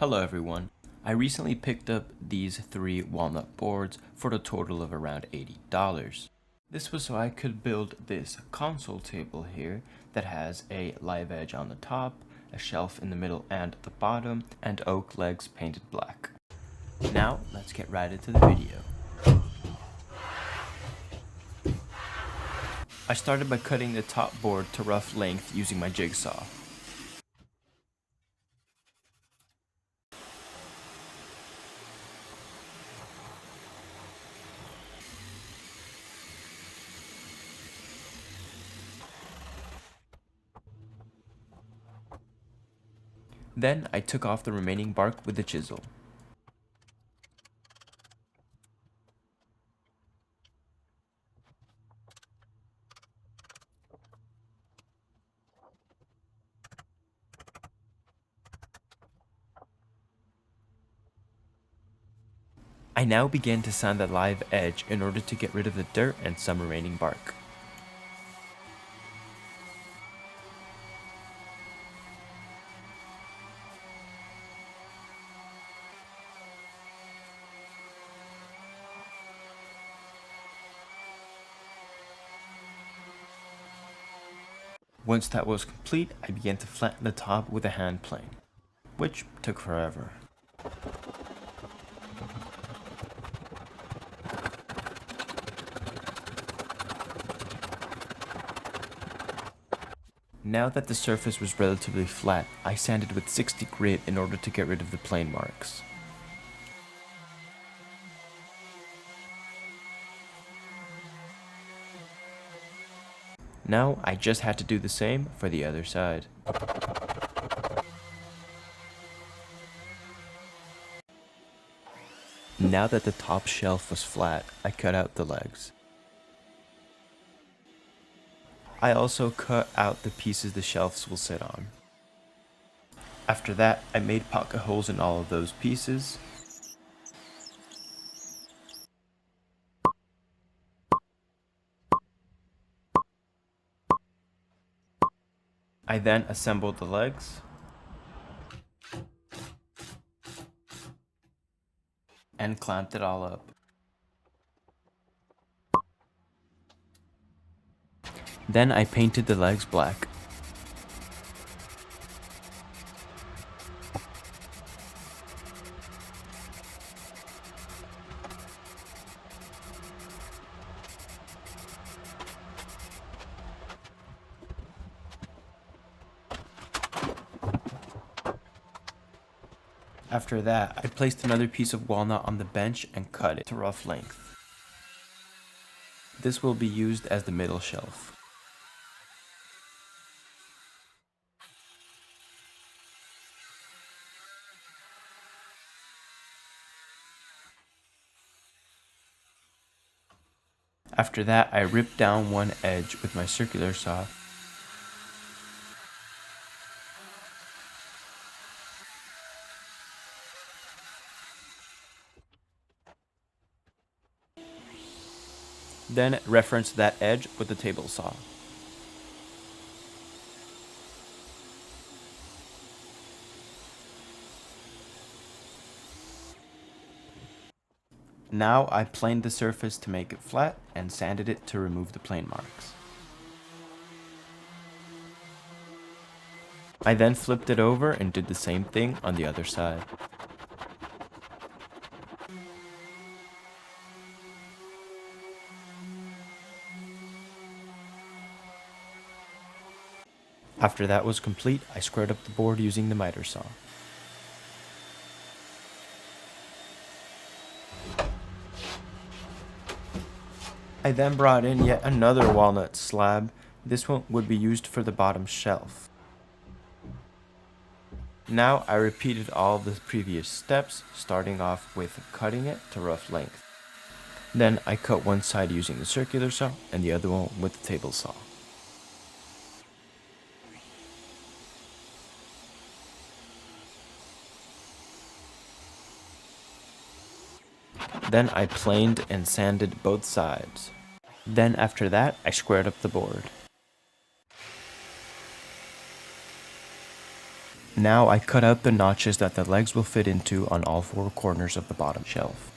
Hello everyone. I recently picked up these 3 walnut boards for the total of around $80. This was so I could build this console table here that has a live edge on the top, a shelf in the middle and the bottom, and oak legs painted black. Now let's get right into the video. I started by cutting the top board to rough length using my jigsaw. Then I took off the remaining bark with a chisel. I now began to sand the live edge in order to get rid of the dirt and some remaining bark. Once that was complete, I began to flatten the top with a hand plane, which took forever. Now that the surface was relatively flat, I sanded with 60 grit in order to get rid of the plane marks. Now I just had to do the same for the other side. Now that the top shelf was flat, I cut out the legs. I also cut out the pieces the shelves will sit on. After that, I made pocket holes in all of those pieces. I then assembled the legs and clamped it all up. Then I painted the legs black. After that, I placed another piece of walnut on the bench and cut it to rough length. This will be used as the middle shelf. After that, I ripped down one edge with my circular saw. Then referenced that edge with the table saw. Now I planed the surface to make it flat and sanded it to remove the plane marks. I then flipped it over and did the same thing on the other side. After that was complete, I squared up the board using the miter saw. I then brought in yet another walnut slab. This one would be used for the bottom shelf. Now I repeated all of the previous steps, starting off with cutting it to rough length. Then I cut one side using the circular saw and the other one with the table saw. Then I planed and sanded both sides. Then after that, I squared up the board. Now I cut out the notches that the legs will fit into on all four corners of the bottom shelf.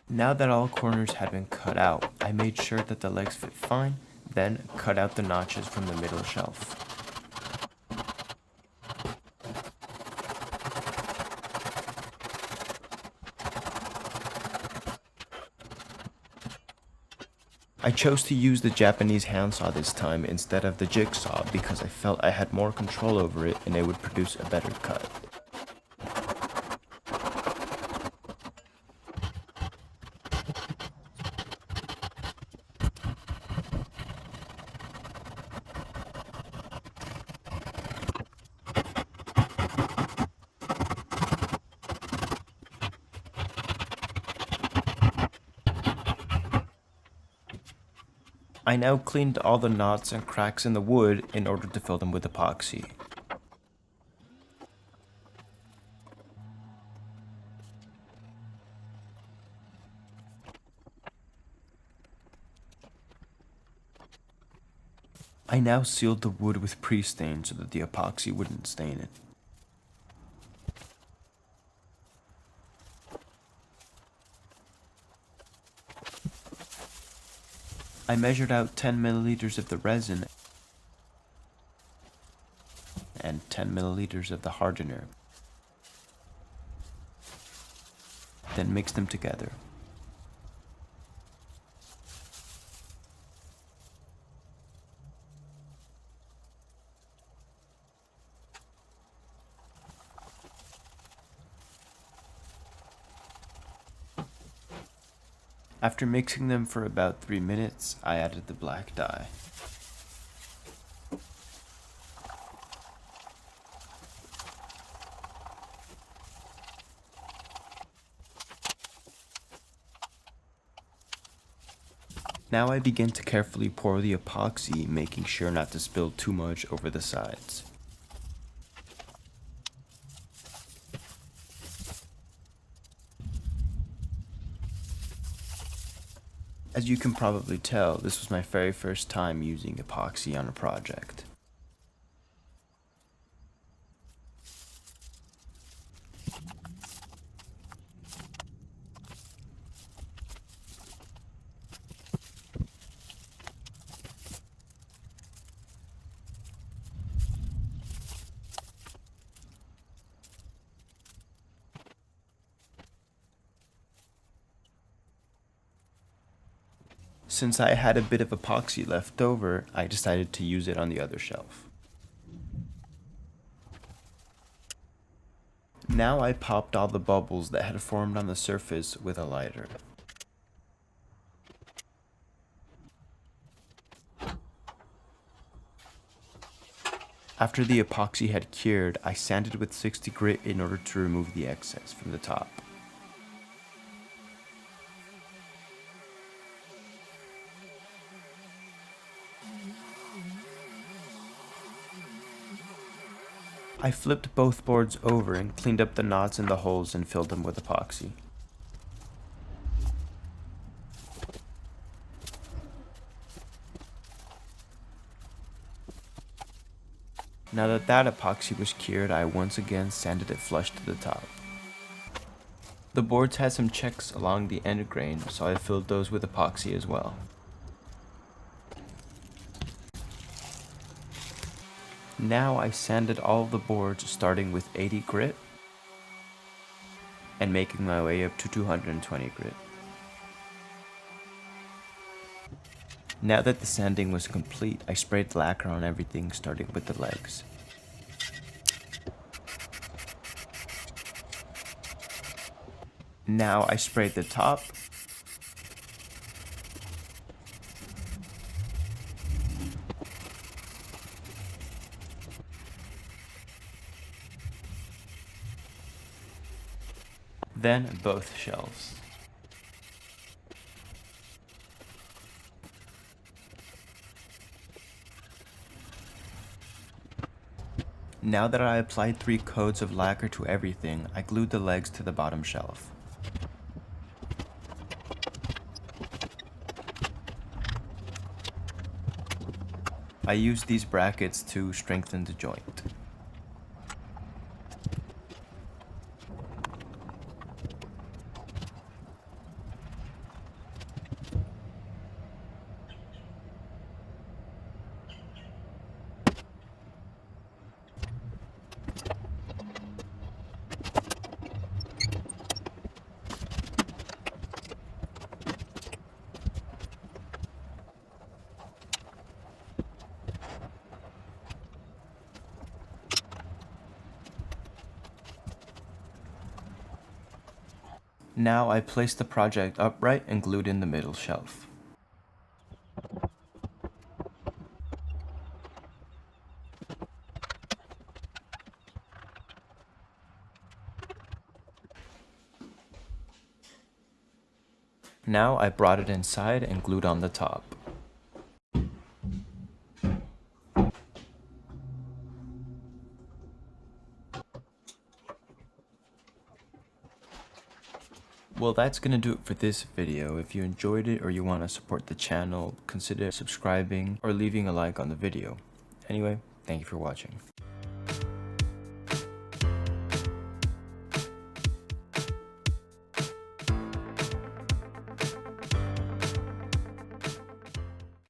Now that all corners had been cut out, I made sure that the legs fit fine, then cut out the notches from the middle shelf. I chose to use the Japanese handsaw this time instead of the jigsaw because I felt I had more control over it and it would produce a better cut. I now cleaned all the knots and cracks in the wood in order to fill them with epoxy. I now sealed the wood with pre-stain so that the epoxy wouldn't stain it. I measured out 10 milliliters of the resin and 10 milliliters of the hardener, then mixed them together. After mixing them for about 3 minutes, I added the black dye. Now I begin to carefully pour the epoxy, making sure not to spill too much over the sides. As you can probably tell, this was my very first time using epoxy on a project. Since I had a bit of epoxy left over, I decided to use it on the other shelf. Now I popped all the bubbles that had formed on the surface with a lighter. After the epoxy had cured, I sanded with 60 grit in order to remove the excess from the top. I flipped both boards over and cleaned up the knots in the holes and filled them with epoxy. Now that epoxy was cured, I once again sanded it flush to the top. The boards had some checks along the end grain, so I filled those with epoxy as well. Now I sanded all of the boards starting with 80 grit and making my way up to 220 grit. Now that the sanding was complete, I sprayed lacquer on everything starting with the legs. Now I sprayed the top, then both shelves. Now that I applied 3 coats of lacquer to everything, I glued the legs to the bottom shelf. I used these brackets to strengthen the joint. Now I placed the project upright and glued in the middle shelf. Now I brought it inside and glued on the top. Well, that's gonna do it for this video. If you enjoyed it or you want to support the channel, consider subscribing or leaving a like on the video. Anyway, thank you for watching.